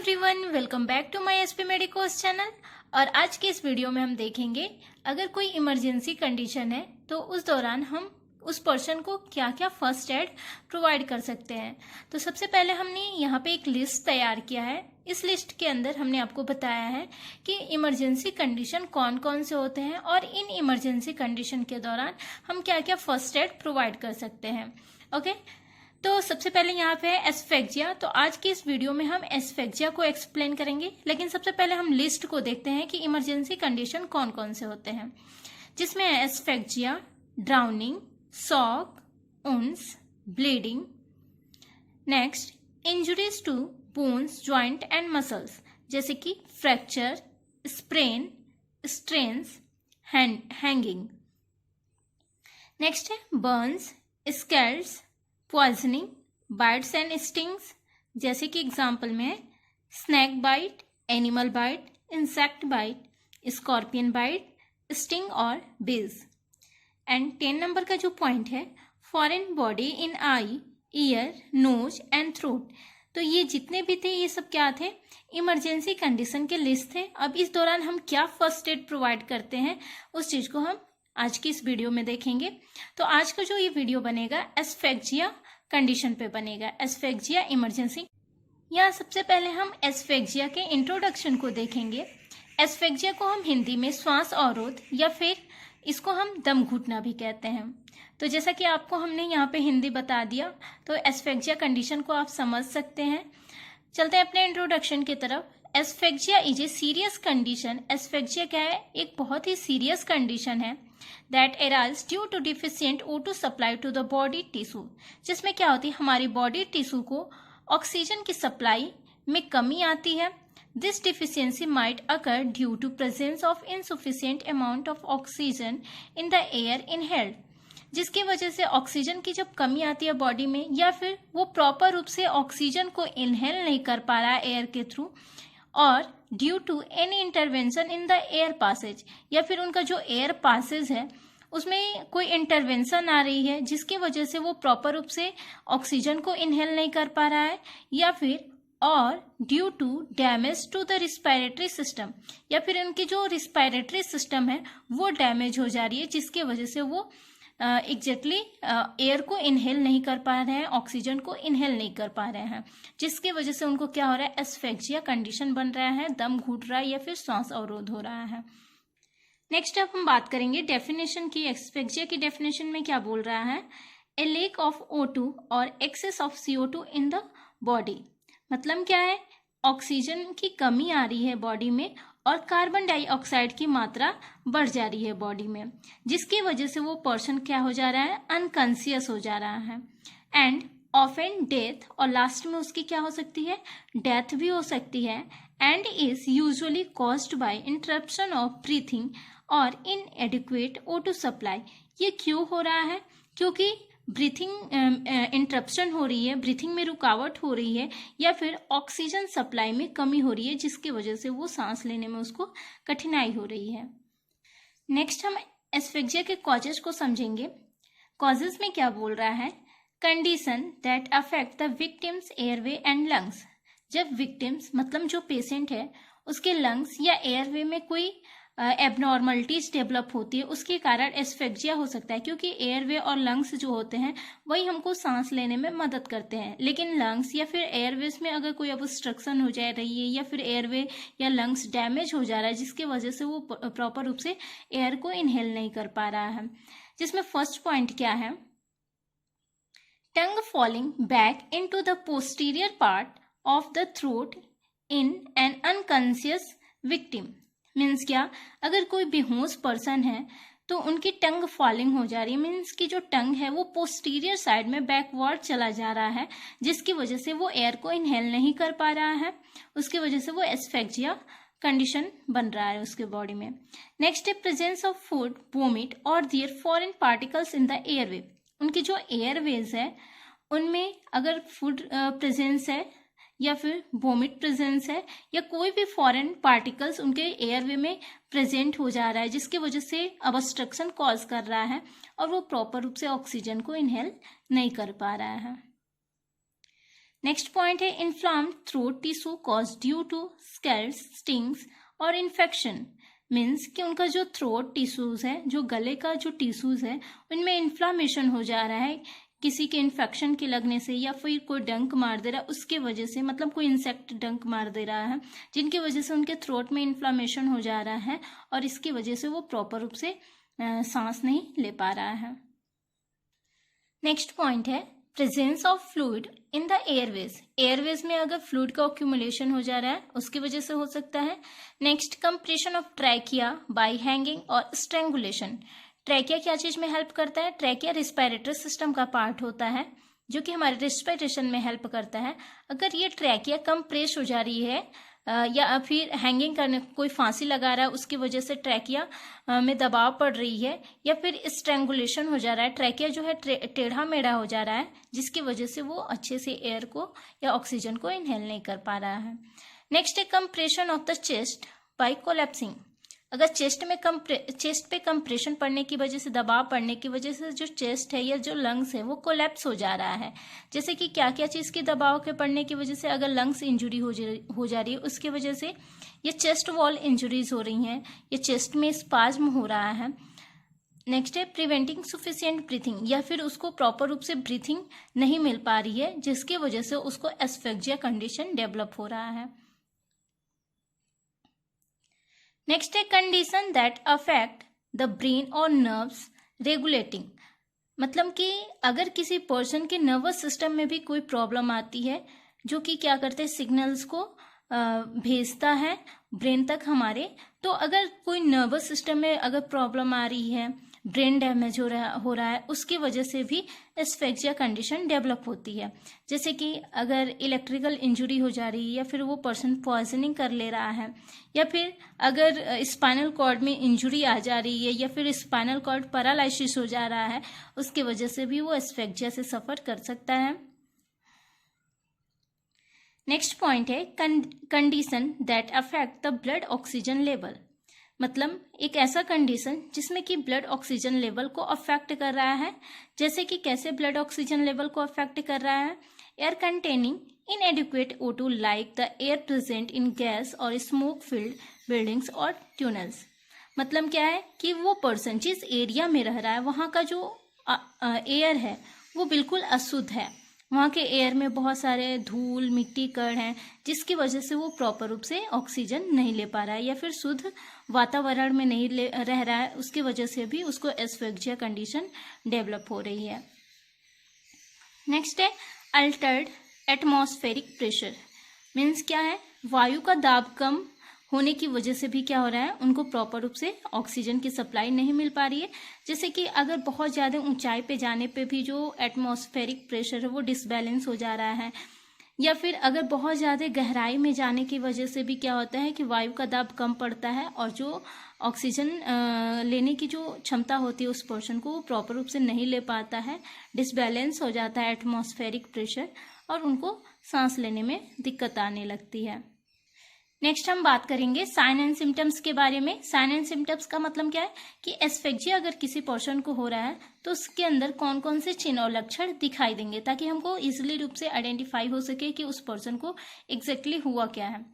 Everyone, welcome back to my SP medicos channel. और आज के इस वीडियो में हम देखेंगे अगर कोई इमरजेंसी कंडीशन है तो उस दौरान हम उस पर्सन को क्या क्या फर्स्ट एड प्रोवाइड कर सकते हैं। तो सबसे पहले हमने यहाँ पे एक लिस्ट तैयार किया है। इस लिस्ट के अंदर हमने आपको बताया है कि इमरजेंसी कंडीशन कौन कौन से होते हैं और इन इमरजेंसी कंडीशन के दौरान हम क्या क्या फर्स्ट एड प्रोवाइड कर सकते हैं। ओके, तो सबसे पहले यहाँ पे है एस्फेक्जिया। तो आज की इस वीडियो में हम एस्फेक्जिया को एक्सप्लेन करेंगे, लेकिन सबसे पहले हम लिस्ट को देखते हैं कि इमरजेंसी कंडीशन कौन कौन से होते हैं, जिसमें है asphyxia, drowning, shock, wounds, bleeding. Next, injuries to bones, joint and muscles, जैसे कि fracture, sprain, strains, hanging. Next है burns, scalds, poisoning, bites and stings, जैसे कि एग्जाम्पल में snake bite, animal bite, insect bite, scorpion bite, sting और bees. And 10 number का जो point है, foreign body in eye, ear, nose and throat. तो ये जितने भी थे ये सब क्या थे, इमरजेंसी कंडीशन के लिस्ट थे। अब इस दौरान हम क्या फर्स्ट एड प्रोवाइड करते हैं उस चीज को हम आज की इस वीडियो में देखेंगे। तो आज का जो ये वीडियो बनेगा एस्फेक्जिया कंडीशन पे बनेगा, एस्फेक्जिया इमरजेंसी। यहाँ सबसे पहले हम एस्फेक्जिया के इंट्रोडक्शन को देखेंगे। एस्फेक्जिया को हम हिंदी में श्वास अवरोध या फिर इसको हम दम घुटना भी कहते हैं। तो जैसा कि आपको हमने यहाँ पे हिंदी बता दिया, तो एस्फेक्जिया कंडीशन को आप समझ सकते हैं। चलते हैं अपने इंट्रोडक्शन की तरफ। Asphyxia is a serious condition. Asphyxia क्या है, एक बहुत ही सीरियस कंडीशन है that arise due to deficient O2 supply to the body tissue, जिसमें क्या होती है, हमारी बॉडी टिश्यू को ऑक्सीजन की सप्लाई में कमी आती है। This deficiency might occur due to presence of insufficient amount of oxygen in the air inhaled, जिसकी वजह से ऑक्सीजन की जब कमी आती है बॉडी में, या फिर वो प्रॉपर रूप से ऑक्सीजन को इनहेल नहीं कर पा रहा है एयर के थ्रू, और due to any intervention in the air passages, या फिर उनका जो एयर पासेज है उसमें कोई इंटरवेंशन आ रही है जिसकी वजह से वो प्रॉपर रूप से ऑक्सीजन को इनहेल नहीं कर पा रहा है, या फिर और due to damage to the respiratory system, या फिर उनकी जो रिस्पायरेटरी सिस्टम है वो डैमेज हो जा रही है जिसकी वजह से वो एग्जैक्टली एयर को इनहेल नहीं कर पा रहे हैं, ऑक्सीजन को इनहेल नहीं कर पा रहे हैं, जिसकी वजह से उनको क्या हो रहा है, एस्फेक्जिया कंडीशन बन रहा है, दम घुट रहा है या फिर सांस अवरोध हो रहा है। नेक्स्ट अब हम बात करेंगे डेफिनेशन की। एस्फेक्जिया की डेफिनेशन में क्या बोल रहा है, ए लैक ऑफ O2 और excess of CO2 in the body. मतलब क्या है, ऑक्सीजन की कमी आ रही है बॉडी में और कार्बन डाइऑक्साइड की मात्रा बढ़ जा रही है बॉडी में, जिसकी वजह से वो पर्सन क्या हो जा रहा है, अनकॉन्शियस हो जा रहा है। एंड ऑफन डेथ, और लास्ट में उसकी क्या हो सकती है, डेथ भी हो सकती है। And is usually caused by interruption of breathing और इनएडिक्वेट O2 सप्लाई। ये क्यों हो रहा है, क्योंकि ब्रीथिंग इंटरप्शन हो रही है, ब्रीथिंग में रुकावट हो रही है, या फिर ऑक्सीजन सप्लाई में कमी हो रही है जिसकी वजह से वो सांस लेने में उसको कठिनाई हो रही है। नेक्स्ट हम एस्फेक्जिया के कॉजेज को समझेंगे। कॉजेज में क्या बोल रहा है, condition that affect the victims airway and lungs. जब विक्टिम्स मतलब जो पेशेंट है उसके लंग्स या एयरवे में कोई एबनॉर्मलिटीज डेवलप होती है, उसके कारण एस्फेक्जिया हो सकता है, क्योंकि एयरवे और लंग्स जो होते हैं वही हमको सांस लेने में मदद करते हैं। लेकिन लंग्स या फिर एयरवेज में अगर कोई ऑब्स्ट्रक्शन हो जा रही है या फिर एयरवे या लंग्स डैमेज हो जा रहा है जिसकी वजह से वो प्रॉपर रूप से एयर को इनहेल नहीं कर पा रहा है। जिसमें फर्स्ट पॉइंट क्या है, tongue falling back into the posterior part of the throat in an unconscious victim. Means क्या, अगर कोई बेहोश पर्सन है तो उनकी टंग फॉलिंग हो जा रही है, मीन्स की जो टंग है वो पोस्टीरियर साइड में बैकवर्ड चला जा रहा है, जिसकी वजह से वो एयर को इनहेल नहीं कर पा रहा है, उसकी वजह से वो एस्फेक्जिया कंडीशन बन रहा है उसके बॉडी में। नेक्स्ट है प्रेजेंस ऑफ फूड, वोमिट और there foreign particles in the airway. उनकी जो एयरवेज है उनमें अगर फूड प्रेजेंस है या फिर वोमिट प्रेजेंस है या कोई भी फॉरेन पार्टिकल्स उनके एयरवे में प्रेजेंट हो जा रहा है जिसकी वजह से ऑब्स्ट्रक्शन कॉज कर रहा है और वो प्रॉपर रूप से ऑक्सीजन को इनहेल नहीं कर पा रहा है। नेक्स्ट पॉइंट है inflamed throat tissue cause due to scalds, stings और इन्फेक्शन। मीन्स कि उनका जो थ्रोट टिश्यूज है, जो गले का जो टिश्यूज है, उनमें इन्फ्लामेशन हो जा रहा है किसी के इन्फेक्शन के लगने से, या फिर कोई डंक मार दे रहा है उसके वजह से, मतलब कोई इंसेक्ट डंक मार दे रहा है जिनकी वजह से उनके थ्रोट में इन्फ्लामेशन हो जा रहा है और इसकी वजह से वो प्रॉपर रूप से सांस नहीं ले पा रहा है। नेक्स्ट पॉइंट है presence of fluid in the Airways. Airways में अगर फ्लूइड का एक्यूमुलेशन हो जा रहा है उसकी वजह से हो सकता है। Next compression of trachea bye hanging और स्ट्रेंगुलेशन। ट्रैकिया क्या चीज में हेल्प करता है? ट्रैकिया रिस्पिरेटरी सिस्टम का पार्ट होता है जो कि हमारे रिस्पिरेशन में हेल्प करता है। अगर ये ट्रैकिया कंप्रेस हो जा रही है या फिर हैंगिंग करने, कोई फांसी लगा रहा है उसकी वजह से ट्रैकिया में दबाव पड़ रही है, या फिर स्ट्रेंगुलेशन हो जा रहा है, ट्रैकिया जो है टेढ़ा मेढ़ा हो जा रहा है जिसकी वजह से वो अच्छे से एयर को या ऑक्सीजन को इनहेल नहीं कर पा रहा है। नेक्स्ट है compression of the chest by collapsing. अगर चेस्ट पे कंप्रेशन पड़ने की वजह से, दबाव पड़ने की वजह से जो चेस्ट है या जो लंग्स है वो कोलैप्स हो जा रहा है। जैसे कि क्या क्या चीज के दबाव के पड़ने की वजह से, अगर लंग्स इंजुरी हो जा रही है उसकी वजह से, ये चेस्ट वॉल इंजुरीज हो रही हैं, ये चेस्ट में स्पाज्म हो रहा है। नेक्स्ट है प्रिवेंटिंग सफिशिएंट ब्रीथिंग, या फिर उसको प्रॉपर रूप से ब्रीथिंग नहीं मिल पा रही है जिसकी वजह से उसको एस्फेक्सिया कंडीशन डेवलप हो रहा है। नेक्स्ट है condition that affect the brain और नर्व्स रेगुलेटिंग। मतलब कि अगर किसी पर्सन के नर्वस सिस्टम में भी कोई प्रॉब्लम आती है जो कि क्या करते हैं, सिग्नल्स को भेजता है ब्रेन तक हमारे। तो अगर कोई नर्वस सिस्टम में अगर प्रॉब्लम आ रही है, ब्रेन डैमेज हो रहा है, उसकी वजह से भी एस्फेक्सिया कंडीशन डेवलप होती है। जैसे कि अगर इलेक्ट्रिकल इंजुरी हो जा रही है, या फिर वो पर्सन पॉइजनिंग कर ले रहा है, या फिर अगर स्पाइनल कॉर्ड में इंजुरी आ जा रही है, या फिर स्पाइनल कॉर्ड पैरालिसिस हो जा रहा है, उसकी वजह से भी वो एस्फेक्सिया से सफर कर सकता है। नेक्स्ट पॉइंट है condition that affect the blood oxygen level. मतलब एक ऐसा कंडीशन जिसमें कि ब्लड ऑक्सीजन लेवल को अफेक्ट कर रहा है। जैसे कि कैसे ब्लड ऑक्सीजन लेवल को अफेक्ट कर रहा है? Air containing इनएडिक्वेट O2 like the air present in gas और स्मोक फिल्ड बिल्डिंग्स और ट्यूनल्स। मतलब क्या है कि वो पर्सन जिस एरिया में रह रहा है वहाँ का जो एयर है वो बिल्कुल अशुद्ध है, वहाँ के एयर में बहुत सारे धूल मिट्टी कण हैं जिसकी वजह से वो प्रॉपर रूप से ऑक्सीजन नहीं ले पा रहा है, या फिर शुद्ध वातावरण में नहीं रह रहा है, उसकी वजह से भी उसको एस्फेक्सिया कंडीशन डेवलप हो रही है। नेक्स्ट है अल्टर्ड एटमॉस्फेरिक प्रेशर। मीन्स क्या है? वायु का दाब कम होने की वजह से भी क्या हो रहा है, उनको प्रॉपर रूप से ऑक्सीजन की सप्लाई नहीं मिल पा रही है। जैसे कि अगर बहुत ज़्यादा ऊंचाई पे जाने पे भी जो एटमॉस्फेरिक प्रेशर है वो डिसबैलेंस हो जा रहा है, या फिर अगर बहुत ज़्यादा गहराई में जाने की वजह से भी क्या होता है कि वायु का दाब कम पड़ता है और जो ऑक्सीजन लेने की जो क्षमता होती है उस पर्सन को वो प्रॉपर रूप से नहीं ले पाता है, डिसबैलेंस हो जाता है एटमॉस्फेरिक प्रेशर और उनको सांस लेने में दिक्कत आने लगती है। नेक्स्ट हम बात करेंगे साइन एंड सिम्टम्स के बारे में। साइन एंड सिम्टम्स का मतलब क्या है कि एस्फेक्सिया अगर किसी पर्सन को हो रहा है तो उसके अंदर कौन कौन से चिन्ह और लक्षण दिखाई देंगे, ताकि हमको इजीली रूप से आइडेंटिफाई हो सके कि उस पर्सन को एग्जैक्टली हुआ क्या है।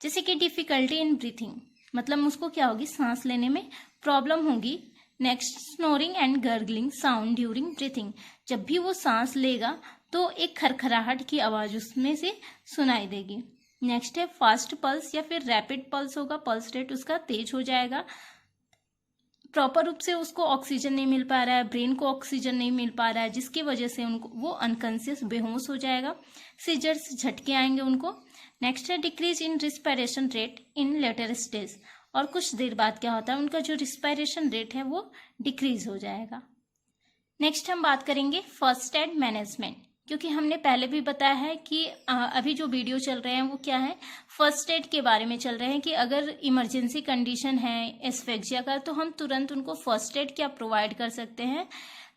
जैसे कि डिफिकल्टी इन ब्रीथिंग, मतलब उसको क्या होगी, सांस लेने में प्रॉब्लम होगी। Next snoring and gargling sound during breathing, जब भी वो सांस लेगा तो एक खरखराहट की आवाज उसमें से सुनाई देगी। नेक्स्ट है फास्ट पल्स या फिर रैपिड पल्स होगा, पल्स रेट उसका तेज हो जाएगा, प्रॉपर रूप से उसको ऑक्सीजन नहीं मिल पा रहा है, ब्रेन को ऑक्सीजन नहीं मिल पा रहा है, जिसकी वजह से उनको वो अनकॉन्शियस बेहोश हो जाएगा, सीजर्स झटके आएंगे उनको। नेक्स्ट है decrease in respiration rate in later stage, और कुछ देर बाद क्या होता है उनका जो रिस्पायरेशन रेट है वो डिक्रीज हो जाएगा। नेक्स्ट हम बात करेंगे फर्स्ट एड मैनेजमेंट, क्योंकि हमने पहले भी बताया है कि अभी जो वीडियो चल रहे हैं वो क्या है, फर्स्ट एड के बारे में चल रहे हैं कि अगर इमरजेंसी कंडीशन है एस्फेक्सिया का तो हम तुरंत उनको फर्स्ट एड क्या प्रोवाइड कर सकते हैं।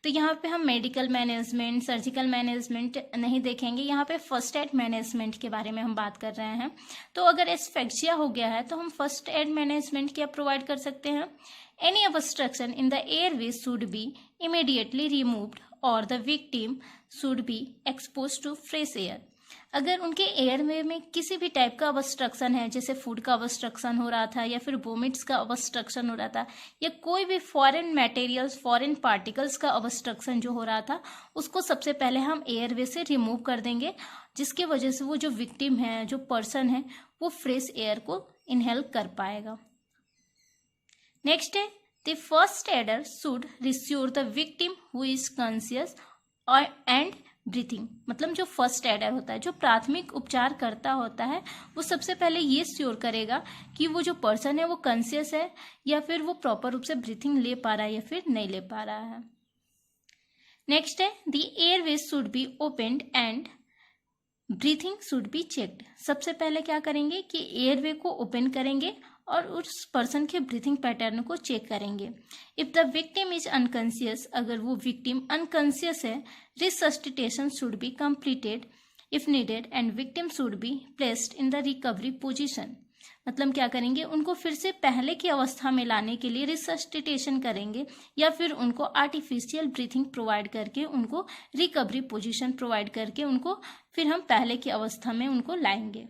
तो यहाँ पे हम मेडिकल मैनेजमेंट, सर्जिकल मैनेजमेंट नहीं देखेंगे, यहाँ पे फर्स्ट एड मैनेजमेंट के बारे में हम बात कर रहे हैं। तो अगर एस्फेक्सिया हो गया है तो हम फर्स्ट एड मैनेजमेंट क्या प्रोवाइड कर सकते हैं। Any obstruction in the airways should be immediately removed और the victim should be expose to fresh air. अगर उनके एयरवे में किसी भी टाइप का ऑब्स्ट्रक्शन है, जैसे फूड का ऑब्स्ट्रक्शन हो रहा था या फिर वोमिट्स का ऑब्स्ट्रक्शन हो रहा था या कोई भी फॉरेन मटेरियल्स, फॉरेन पार्टिकल्स का ऑब्स्ट्रक्शन जो हो रहा था, उसको सबसे पहले हम एयरवे से रिमूव कर देंगे, जिसकी वजह से वो जो विक्टिम है, जो पर्सन है, वो फ्रेश एयर को इनहेल कर पाएगा। नेक्स्ट है the first aider should reassure the victim who is conscious and breathing. मतलब जो फर्स्ट एडर होता है, जो प्राथमिक उपचार करता होता है, वो सबसे पहले ये श्योर करेगा कि वो जो पर्सन है वो कॉन्शियस है या फिर वो प्रॉपर रूप से ब्रीथिंग ले पा रहा है या फिर नहीं ले पा रहा है। नेक्स्ट है the airway should be opened and breathing should be checked. सबसे पहले क्या करेंगे कि एयरवे को ओपन करेंगे और उस पर्सन के ब्रीथिंग पैटर्न को चेक करेंगे। If the victim is unconscious, अगर वो विक्टिम अनकॉन्शियस है, resuscitation should be completed if needed and victim should be placed in the recovery position. मतलब क्या करेंगे, उनको फिर से पहले की अवस्था में लाने के लिए रिसस्टिटेशन करेंगे या फिर उनको आर्टिफिशियल ब्रीथिंग प्रोवाइड करके उनको रिकवरी पोजीशन प्रोवाइड करके उनको फिर हम पहले की अवस्था में उनको लाएंगे।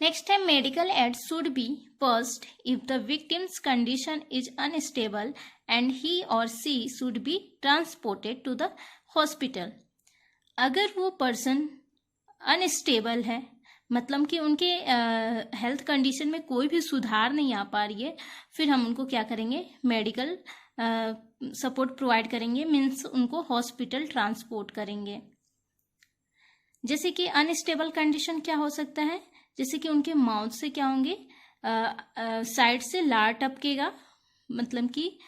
नेक्स्ट है medical aid should be first if the victim's condition is unstable and he or she should be transported to the hospital. अगर वो पर्सन अनस्टेबल है, मतलब कि उनके हेल्थ कंडीशन में कोई भी सुधार नहीं आ पा रही है, फिर हम उनको क्या करेंगे, मेडिकल सपोर्ट प्रोवाइड करेंगे, मीन्स उनको हॉस्पिटल ट्रांसपोर्ट करेंगे। जैसे कि अनस्टेबल कंडीशन क्या हो सकता है, जैसे कि उनके माउथ से क्या होंगे, साइड से लार टपकेगा, मतलब कि।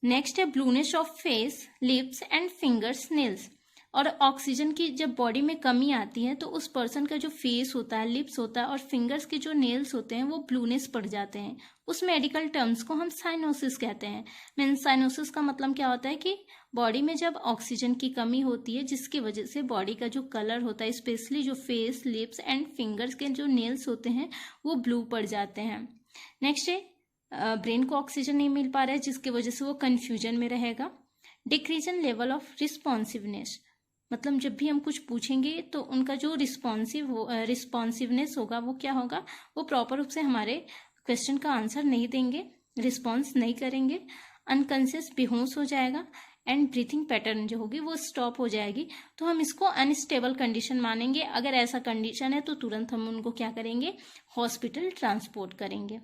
नेक्स्ट है blueness of face, lips and fingers, nails. और ऑक्सीजन की जब बॉडी में कमी आती है तो उस पर्सन का जो फेस होता है, लिप्स होता है और फिंगर्स के जो नेल्स होते हैं वो ब्लूनेस पड़ जाते हैं। उस मेडिकल टर्म्स को हम साइनोसिस कहते हैं। मीन्स साइनोसिस का मतलब क्या होता है कि बॉडी में जब ऑक्सीजन की कमी होती है, जिसकी वजह से बॉडी का जो कलर होता है, स्पेशली जो फेस, लिप्स एंड फिंगर्स के जो नेल्स होते हैं वो ब्लू पड़ जाते हैं। नेक्स्ट है ब्रेन को ऑक्सीजन नहीं मिल पा रहा है, जिसकी वजह से वो कन्फ्यूजन में रहेगा। डिक्रीजन लेवल ऑफ रिस्पॉन्सिवनेस, मतलब जब भी हम कुछ पूछेंगे तो उनका जो रिस्पॉन्सिवनेस होगा वो क्या होगा, वो प्रॉपर रूप से हमारे क्वेश्चन का आंसर नहीं देंगे, रिस्पॉन्स नहीं करेंगे, अनकॉन्शियस, बेहोश हो जाएगा एंड ब्रीथिंग पैटर्न जो होगी वो स्टॉप हो जाएगी। तो हम इसको अनस्टेबल कंडीशन मानेंगे। अगर ऐसा कंडीशन है तो तुरंत हम उनको क्या करेंगे, हॉस्पिटल ट्रांसपोर्ट करेंगे।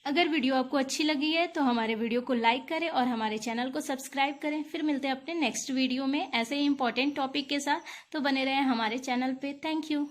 अगर वीडियो आपको अच्छी लगी है तो हमारे वीडियो को लाइक करें और हमारे चैनल को सब्सक्राइब करें। फिर मिलते हैं अपने नेक्स्ट वीडियो में ऐसे ही इंपॉर्टेंट टॉपिक के साथ, तो बने रहें हमारे चैनल पे। Thank you.